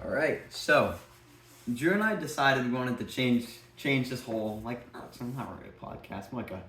All right, so Drew and I decided we wanted to change this whole it's not really a podcast, more like a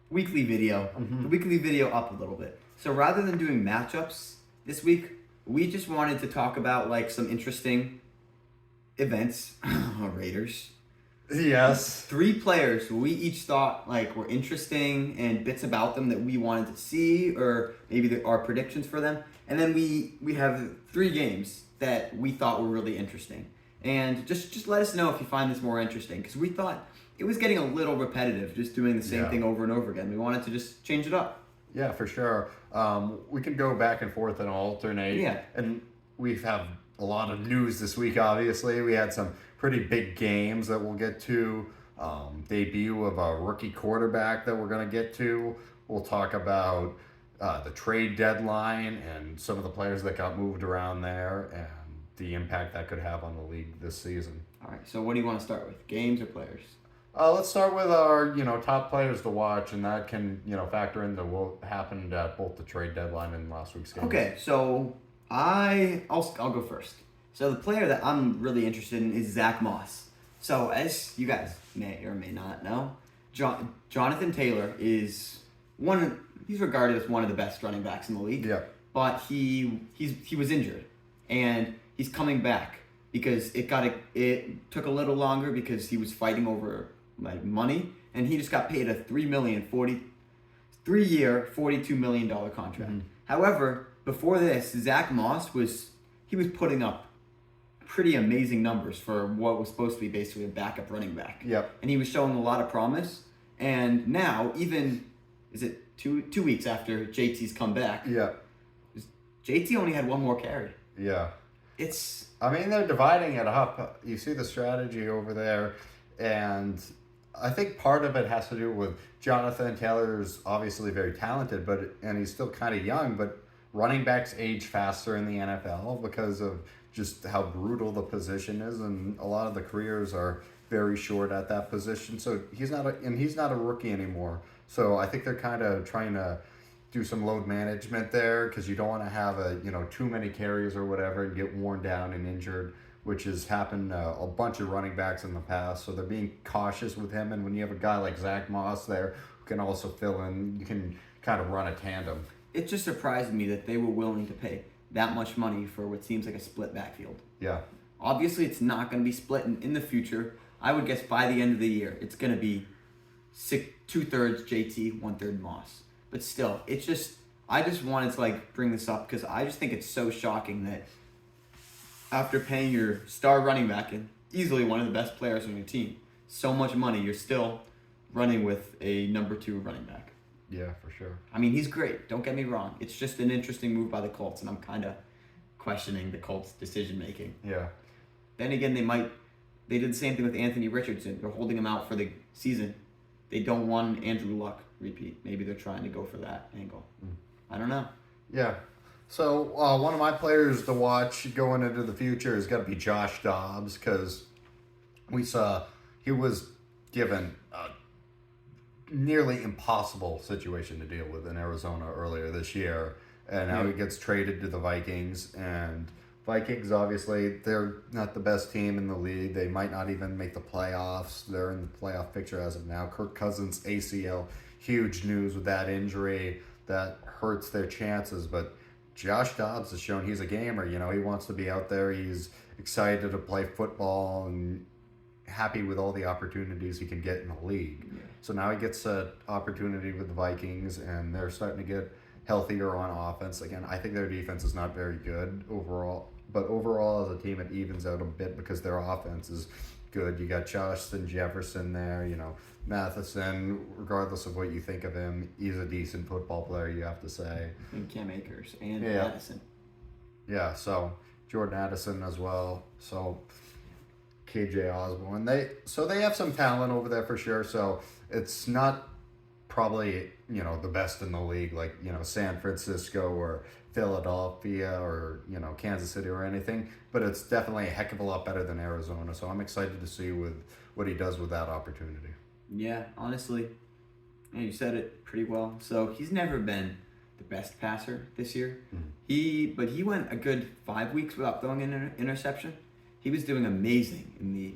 weekly video, the weekly video up a little bit. So rather than doing matchups this week, we just wanted to talk about some interesting events. Raiders. Yes. 3 players who we each thought were interesting and bits about them that we wanted to see, or maybe our predictions for them. And then we have 3 games that we thought were really interesting. And just let us know if you find this more interesting, because we thought it was getting a little repetitive, just doing the same thing over and over again. We wanted to just change it up. Yeah, for sure. We can go back and forth and alternate. Yeah. And we have a lot of news this week, obviously. We had some pretty big games that we'll get to. Debut of a rookie quarterback that we're going to get to. We'll talk about the trade deadline and some of the players that got moved around there and the impact that could have on the league this season. All right, so what do you want to start with, games or players? Let's start with our, top players to watch, and that can, factor into what happened at both the trade deadline and last week's game. Okay, so I'll go first. So the player that I'm really interested in is Zach Moss. So as you guys may or may not know, Jonathan Taylor is he's regarded as one of the best running backs in the league. Yeah. But he was injured, and he's coming back because it took a little longer because he was fighting over money, and he just got paid a $3-year, $42 million contract. However, before this, Zach Moss was putting up pretty amazing numbers for what was supposed to be basically a backup running back. Yep. And he was showing a lot of promise. And now, even, is it two weeks after JT's come back? Yeah. JT only had 1 more carry. Yeah. They're dividing it up. You see the strategy over there, and I think part of it has to do with Jonathan Taylor's obviously very talented, and he's still kind of young, but running backs age faster in the NFL because of just how brutal the position is, and a lot of the careers are very short at that position. So he's not a rookie anymore. So I think they're kind of trying to do some load management there, because you don't want to have too many carries or whatever and get worn down and injured, which has happened a bunch of running backs in the past. So they're being cautious with him, and when you have a guy like Zach Moss there who can also fill in, you can kind of run a tandem. It just surprised me that they were willing to pay that much money for what seems like a split backfield. Yeah. Obviously, it's not going to be split in the future. I would guess by the end of the year, it's going to be 2/3 JT, 1/3 Moss. But still, I just wanted to bring this up because I just think it's so shocking that after paying your star running back and easily one of the best players on your team so much money, you're still running with a number 2 running back. Yeah, for sure. He's great. Don't get me wrong. It's just an interesting move by the Colts, and I'm kind of questioning the Colts' decision making. Yeah. Then again, they did the same thing with Anthony Richardson. They're holding him out for the season. They don't want Andrew Luck repeat. Maybe they're trying to go for that angle. I don't know. Yeah. So one of my players to watch going into the future is going to be Josh Dobbs, because we saw he was given a nearly impossible situation to deal with in Arizona earlier this year, and now he gets traded to the Vikings. And Vikings, obviously, they're not the best team in the league. They might not even make the playoffs. They're in the playoff picture as of now. Kirk Cousins' ACL, huge news with that injury. That hurts their chances, but Josh Dobbs has shown he's a gamer. He wants to be out there. He's excited to play football and happy with all the opportunities he can get in the league. Yeah. So now he gets an opportunity with the Vikings, and they're starting to get healthier on offense. Again, I think their defense is not very good overall, but overall as a team it evens out a bit because their offense is good. You got Justin Jefferson there, Matheson, regardless of what you think of him, he's a decent football player, you have to say. And Cam Akers and Madison. Yeah, so Jordan Addison as well. So KJ Osborne. They have some talent over there for sure. So it's not probably, the best in the league, like, San Francisco or Philadelphia or, Kansas City or anything, but it's definitely a heck of a lot better than Arizona. So I'm excited to see what he does with that opportunity. Yeah, honestly, you said it pretty well. So he's never been the best passer this year. Mm-hmm. But he went a good 5 weeks without throwing an interception. he was doing amazing in the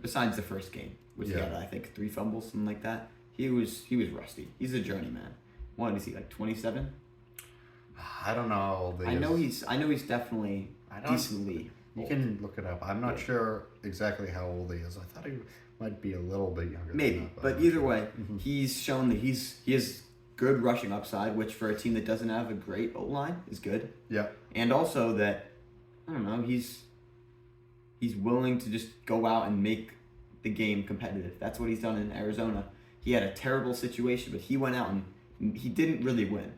besides the first game, which he Yeah. had, I think, 3 fumbles, something like that. He was rusty. He's a journeyman. What is he, like 27? I don't know how old he I is. know he's definitely decently You old. can look it up. I'm not Yeah. sure exactly how old he is. I thought he might be a little bit younger. Maybe, than that, but I'm not either sure. way, Mhm. he's shown that he has good rushing upside, which for a team that doesn't have a great O-line is good. Yeah. And also that, I don't know, he's willing to just go out and make the game competitive. That's what he's done in Arizona. He had a terrible situation, but he went out and he didn't really win,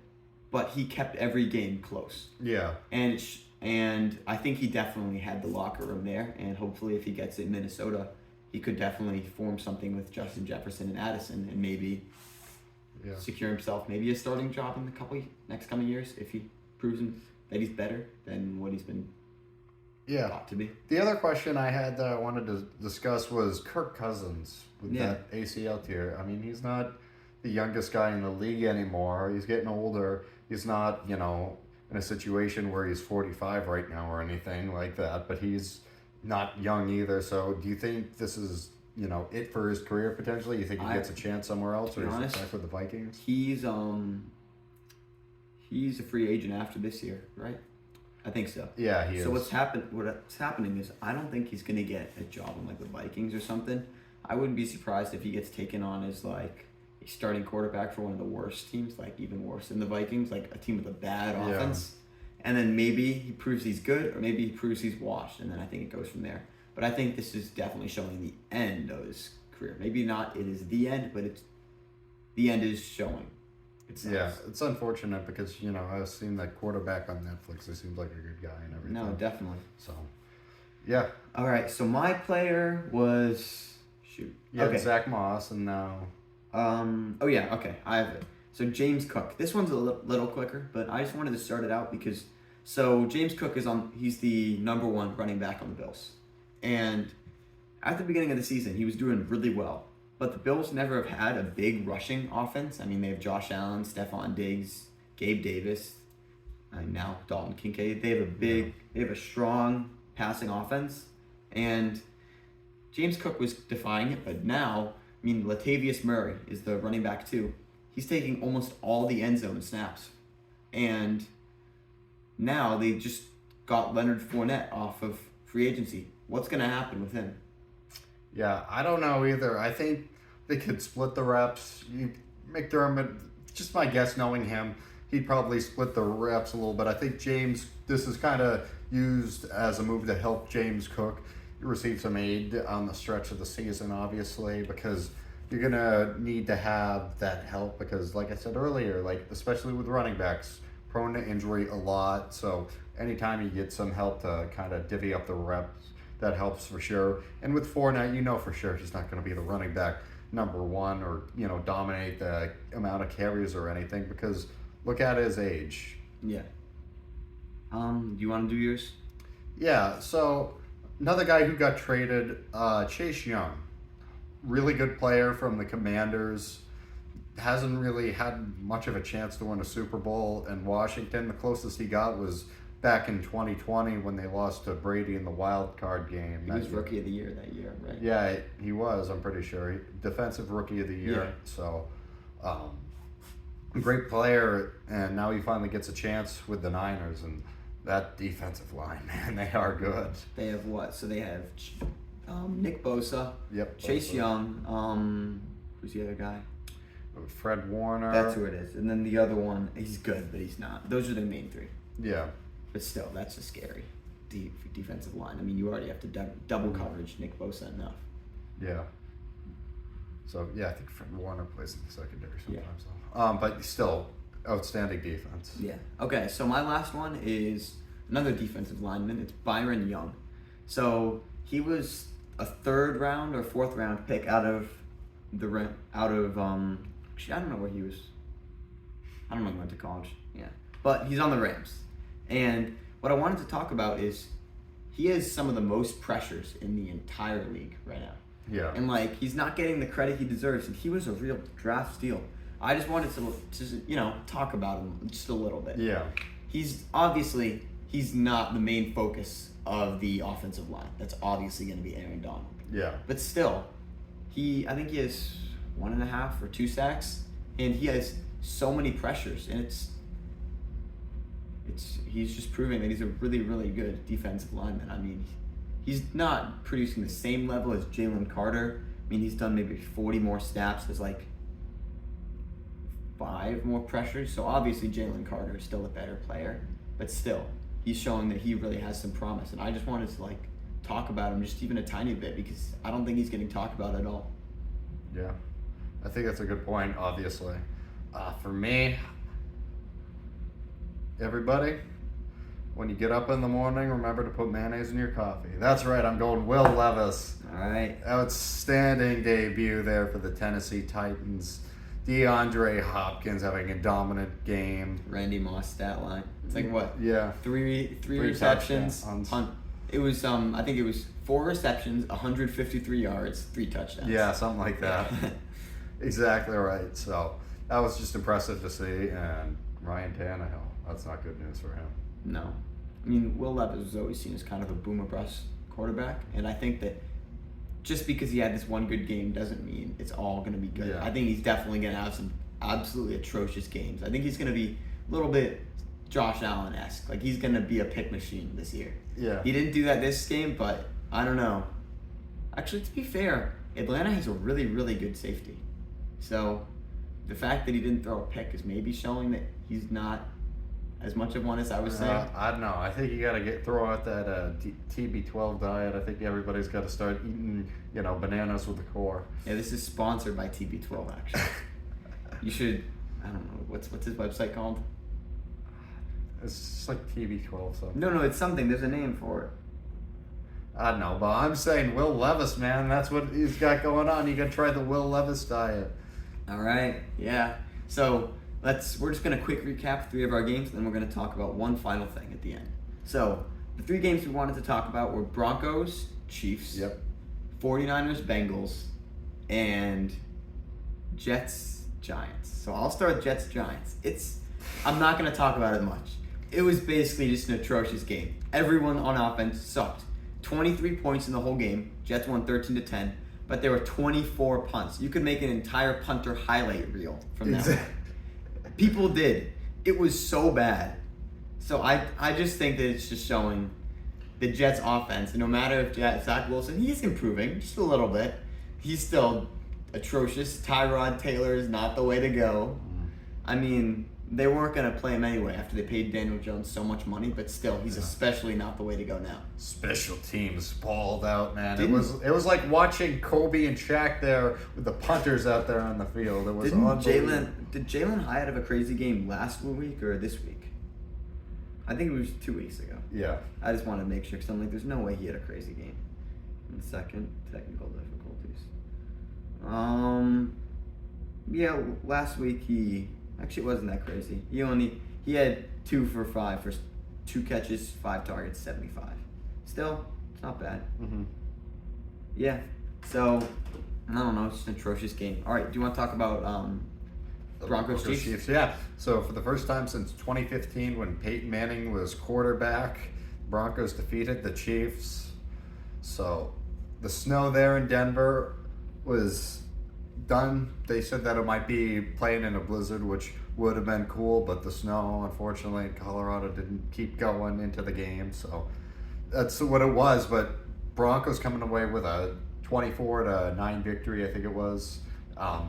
but he kept every game close. Yeah. And I think he definitely had the locker room there, and hopefully if he gets it in Minnesota, he could definitely form something with Justin Jefferson and Addison and maybe Yeah. secure himself maybe a starting job in the next coming years if he proves that he's better than what he's been Yeah. thought to be. The other question I had that I wanted to discuss was Kirk Cousins with Yeah. that ACL tear. I mean, he's not the youngest guy in the league anymore. He's getting older. He's not, in a situation where he's 45 right now or anything like that, but he's not young either. So do you think this is, it for his career potentially? You think he gets a chance somewhere else, or to be is honest, he back with the Vikings? He's a free agent after this year, right? I think so. Yeah, he is. So what's happening is I don't think he's gonna get a job in like the Vikings or something. I wouldn't be surprised if he gets taken on as like a starting quarterback for one of the worst teams, like even worse than the Vikings, like a team with a bad Yeah. offense. And then maybe he proves he's good, or maybe he proves he's washed, and then I think it goes from there. But I think this is definitely showing the end of his career. Maybe not it is the end, but the end is showing. Yeah, it's unfortunate because, I've seen that quarterback on Netflix. He seems like a good guy and everything. No, definitely. So, yeah. All right, so my player was You had Zach Moss, and now... Oh yeah, okay, I have it. So James Cook. This one's a little quicker, but I just wanted to start it out because James Cook he's the number 1 running back on the Bills. And at the beginning of the season, he was doing really well. But the Bills never have had a big rushing offense. I mean, they have Josh Allen, Stephon Diggs, Gabe Davis, and now Dalton Kincaid. They have a strong passing offense. And James Cook was defying it, but now, Latavius Murray is the running back too. He's taking almost all the end zone snaps. And now they just got Leonard Fournette off of free agency. What's going to happen with him? Yeah, I don't know either. I think they could split the reps. McDermott, just my guess knowing him, he'd probably split the reps a little bit. I think this is kind of used as a move to help James Cook receive some aid on the stretch of the season, obviously, because you're going to need to have that help because, like I said earlier, especially with running backs, prone to injury a lot. So anytime you get some help to kind of divvy up the reps, that helps for sure. And with Fournette, for sure he's not going to be the running back number 1 or, dominate the amount of carries or anything because look at his age. Yeah. Do you want to do yours? Yeah, so another guy who got traded, Chase Young. Really good player from the Commanders. Hasn't really had much of a chance to win a Super Bowl in Washington. The closest he got was back in 2020 when they lost to Brady in the wild card game. He was Rookie of the Year that year, right? Yeah, he was, I'm pretty sure. Defensive Rookie of the Year. Yeah. So, great player, and now he finally gets a chance with the Niners. And that defensive line, man, they are good. They have what? So they have Nick Bosa, Yep. Chase Young, who's the other guy? Fred Warner. That's who it is. And then the other one, he's good, but he's not. Those are the main 3. Yeah. But still, that's a scary defensive line. You already have to double coverage Nick Bosa enough. Yeah. So, yeah, I think Fred Warner plays in the secondary Yeah. sometimes. But still, outstanding defense. Yeah. Okay, so my last one is another defensive lineman. It's Byron Young. So he was a 3rd round or 4th round pick out of actually, I don't know where he was. I don't know if he went to college. Yeah. But he's on the Rams. And what I wanted to talk about is he has some of the most pressures in the entire league right now. Yeah. And he's not getting the credit he deserves, and he was a real draft steal. I just wanted to talk about him just a little bit. Yeah. He's obviously he's not the main focus of the offensive line. That's obviously going to be Aaron Donald. Yeah. But still, I think he has 1.5 or 2 sacks, and he has so many pressures, and he's just proving that he's a really, really good defensive lineman. I mean, he's not producing the same level as Jalen Carter. I mean, he's done maybe 40 more snaps. There's like 5 more pressures. So obviously Jalen Carter is still a better player, but still, he's showing that he really has some promise. And I just wanted to talk about him just even a tiny bit because I don't think he's getting talked about at all. Yeah, I think that's a good point, obviously. For me, everybody, when you get up in the morning, remember to put mayonnaise in your coffee. That's right, I'm going Will Levis. All right. Outstanding debut there for the Tennessee Titans. DeAndre Hopkins having a dominant game. Randy Moss stat line. It's like what? Yeah. Three receptions. touchdowns. It was I think it was 4 receptions, 153 yards, 3 touchdowns. Yeah, something like that. Exactly right. So that was just impressive to see. And Ryan Tannehill, that's not good news for him. No. I mean, Will Levis was always seen as kind of a boomer bust quarterback, and I think that just because he had this one good game doesn't mean it's all going to be good. Yeah. I think he's definitely going to have some absolutely atrocious games. I think he's going to be a little bit Josh Allen-esque. Like, he's going to be a pick machine this year. Yeah. He didn't do that this game, but I don't know. Actually, to be fair, Atlanta has a really, really good safety. So the fact that he didn't throw a pick is maybe showing that he's not as much of one as I was saying. I don't know. I think you got to throw out that TB12 diet. I think everybody's got to start eating, bananas with the core. Yeah, this is sponsored by TB12, actually. You should, I don't know, what's his website called? It's just like TB12 something. No, it's something. There's a name for it. I don't know, but I'm saying Will Levis, man. That's what he's got going on. You got to try the Will Levis diet. All right, yeah. So we're just going to quick recap 3 of our games, and then we're going to talk about one final thing at the end. So the 3 games we wanted to talk about were Broncos, Chiefs, Yep. 49ers, Bengals, and Jets, Giants. So I'll start with Jets, Giants. I'm not going to talk about it much. It was basically just an atrocious game. Everyone on offense sucked. 23 points in the whole game. Jets won 13-10, but there were 24 punts. You could make an entire punter highlight reel from that one. People did. It was so bad. So I just think that it's just showing the Jets offense, and no matter if Zach Wilson, he's improving just a little bit, he's still atrocious. Tyrod Taylor is not the way to go. I mean, they weren't going to play him anyway after they paid Daniel Jones so much money, but still, he's especially not the way to go now. Special teams balled out, man. It was like watching Kobe and Shaq there with the punters out there on the field. It was unbelievable. Did Jalen Hyatt have a crazy game last week or this week? I think it was 2 weeks ago. Yeah. I just wanted to make sure because I'm like, there's no way he had a crazy game. 1 second, technical difficulties. Yeah, last week he actually wasn't that crazy. He had 2 for 5 for 2 catches, 5 targets, 75. Still, it's not bad. Mm-hmm. Yeah. So I don't know. It's just an atrocious game. All right. Do you want to talk about Broncos Chiefs? Yeah. So for the first time since 2015, when Peyton Manning was quarterback, Broncos defeated the Chiefs. So the snow there in Denver was done. They said that it might be playing in a blizzard, which would have been cool, but the snow, unfortunately, in Colorado didn't keep going into the game. So that's what it was. But Broncos coming away with a 24-9 victory, I think it was.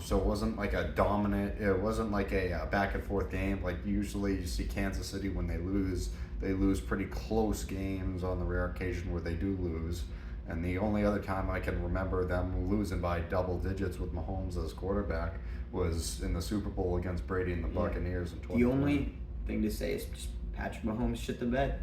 So it wasn't like a dominant, it wasn't like a back and forth game. Like usually you see Kansas City when they lose pretty close games on the rare occasion where they do lose. And the only other time I can remember them losing by double digits with Mahomes as quarterback was in the Super Bowl against Brady and the Buccaneers in 2020. The only thing to say is just Patrick Mahomes shit the bed.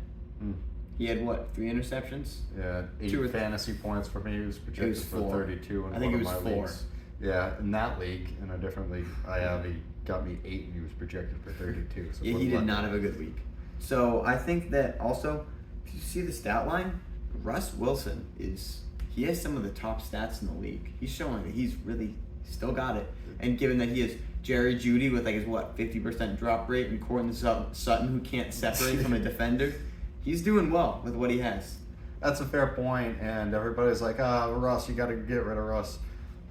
He had 3 interceptions? Yeah, 8 fantasy points for me. He was projected for 32 in I think one it was of my 4. leagues. Yeah, in that league, in a different league, he got me 8 and he was projected for 32. So yeah, he did not have a good week. So I think that also, if you see the stat line, Russ Wilson he has some of the top stats in the league. He's showing that he's really still got it. And given that he has Jerry Jeudy with his 50% drop rate and Courtland Sutton who can't separate from a defender, he's doing well with what he has. That's a fair point, and everybody's like, Russ, you got to get rid of Russ.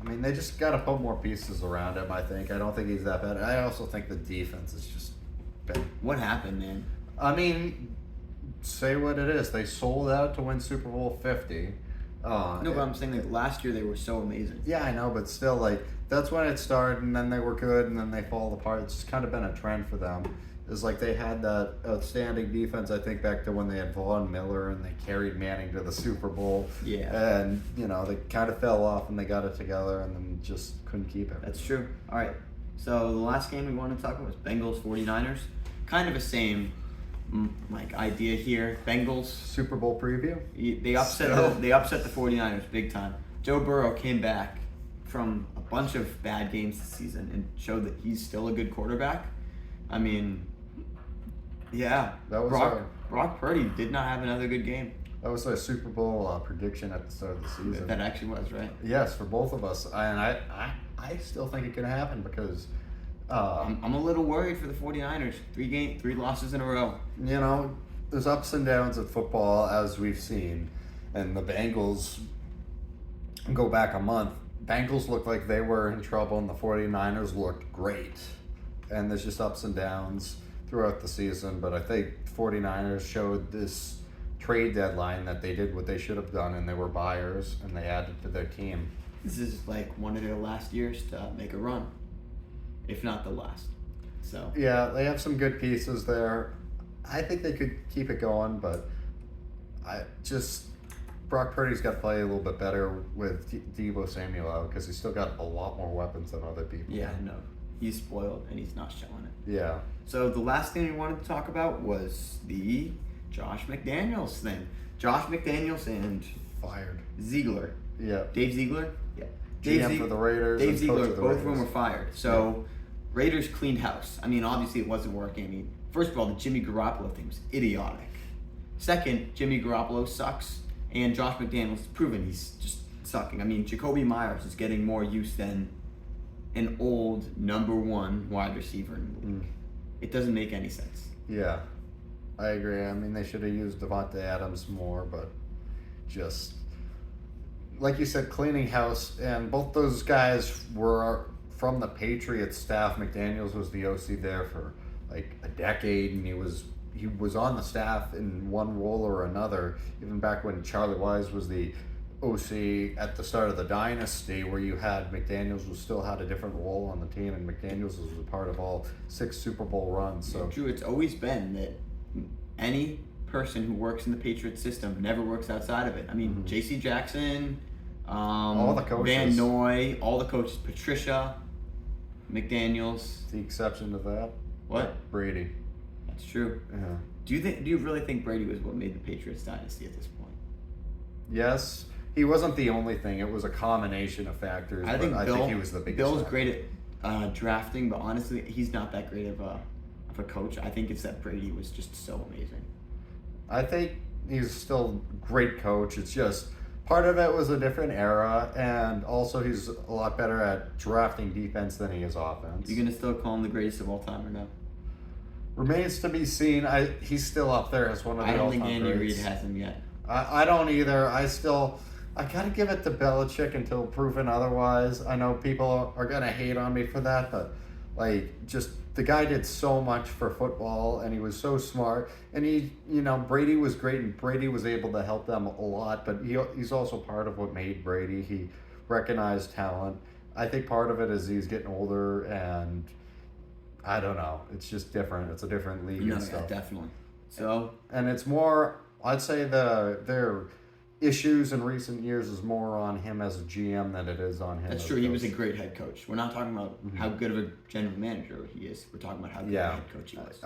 I mean, they just got to put more pieces around him, I think. I don't think he's that bad. I also think the defense is just bad. What happened, man? I mean, say what it is. They sold out to win Super Bowl 50. No, but I'm saying like last year they were so amazing. Yeah, I know, but still, like, that's when it started, and then they were good, and then they fall apart. It's just kind of been a trend for them. It's like they had that outstanding defense, I think, back to when they had Von Miller and they carried Manning to the Super Bowl. Yeah. And, they kind of fell off and they got it together and then just couldn't keep it. That's true. All right. So the last game we want to talk about was Bengals 49ers. Kind of the same idea here. Bengals Super Bowl preview? They upset the 49ers big time. Joe Burrow came back from a bunch of bad games this season and showed that he's still a good quarterback. I mean, yeah, that was Brock Purdy did not have another good game. That was a Super Bowl prediction at the start of the season. That actually was, right? Yes, for both of us. And I still think it can happen because... I'm a little worried for the 49ers. 3 losses in a row. There's ups and downs of football, as we've seen. And the Bengals, go back a month, Bengals looked like they were in trouble and the 49ers looked great. And there's just ups and downs throughout the season. But I think 49ers showed this trade deadline that they did what they should have done, and they were buyers, and they added to their team. This is like one of their last years to make a run, if not the last. So yeah, they have some good pieces there. I think they could keep it going, but Brock Purdy's got to play a little bit better with Deebo Samuel out because he's still got a lot more weapons than other people. Yeah, no. He's spoiled, and he's not showing it. Yeah. So the last thing we wanted to talk about was the Josh McDaniels thing. Josh McDaniels and fired. Ziegler. Yeah. Dave Ziegler? Yeah. GM for the Raiders. Dave Ziegler, both of them were fired. So Raiders cleaned house. I mean, obviously it wasn't working. I mean, first of all, the Jimmy Garoppolo thing was idiotic. Second, Jimmy Garoppolo sucks, and Josh McDaniels has proven he's just sucking. I mean, Jacoby Myers is getting more use than an old number 1 wide receiver in the league. It doesn't make any sense. Yeah, I agree. I mean, they should have used Devontae Adams more, but just like you said, cleaning house. And both those guys were from the Patriots staff. McDaniels was the OC there for like a decade, and he was on the staff in one role or another, even back when Charlie Wise was the OC at the start of the dynasty, where you had McDaniels still had a different role on the team, and McDaniels was a part of all 6 Super Bowl runs. So Drew, it's always been that any person who works in the Patriot system never works outside of it. I mean, J.C. Jackson, all the coaches, Van Noy, all the coaches, Patricia, McDaniels. The exception to that, What? Brady. That's true. Yeah. Do you really think Brady was what made the Patriots dynasty at this point? Yes. He wasn't the only thing. It was a combination of factors. I think he was the biggest. Bill's factor. great at drafting, but honestly, he's not that great of a coach. I think it's that Brady was just so amazing. I think he's still a great coach. It's just part of it was a different era, and also he's a lot better at drafting defense than he is offense. You gonna still call him the greatest of all time or no? Remains to be seen. He's still up there as one of the all-time I don't think Andy greats. Reid has him yet. I don't either. I gotta give it to Belichick until proven otherwise. I know people are gonna hate on me for that, but just the guy did so much for football, and he was so smart. And Brady was great, and Brady was able to help them a lot. But he's also part of what made Brady. He recognized talent. I think part of it is he's getting older, and I don't know. It's just different. It's a different league and stuff. Yeah, definitely. So, and it's more. I'd say their issues in recent years is more on him as a GM than it is on him. That's true. He was a great head coach. We're not talking about how good of a general manager he is. We're talking about how good of a head coach he was.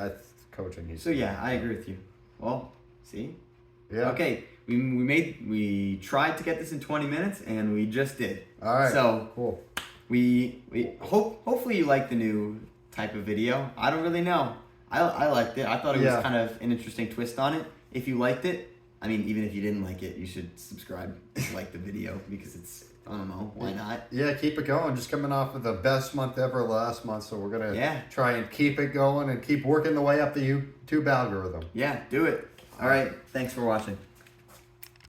Coaching. So yeah, I agree with you. Well, see. Yeah. Okay, we tried to get this in 20 minutes, and we just did. All right. So cool. We hopefully you like the new type of video. I don't really know. I liked it. I thought it was kind of an interesting twist on it. If you liked it, I mean, even if you didn't like it, you should subscribe, like the video, because it's, I don't know, why not? Yeah, keep it going. Just coming off of the best month ever last month, so we're going to try and keep it going and keep working the way up the YouTube algorithm. Yeah, do it. All right. Thanks for watching.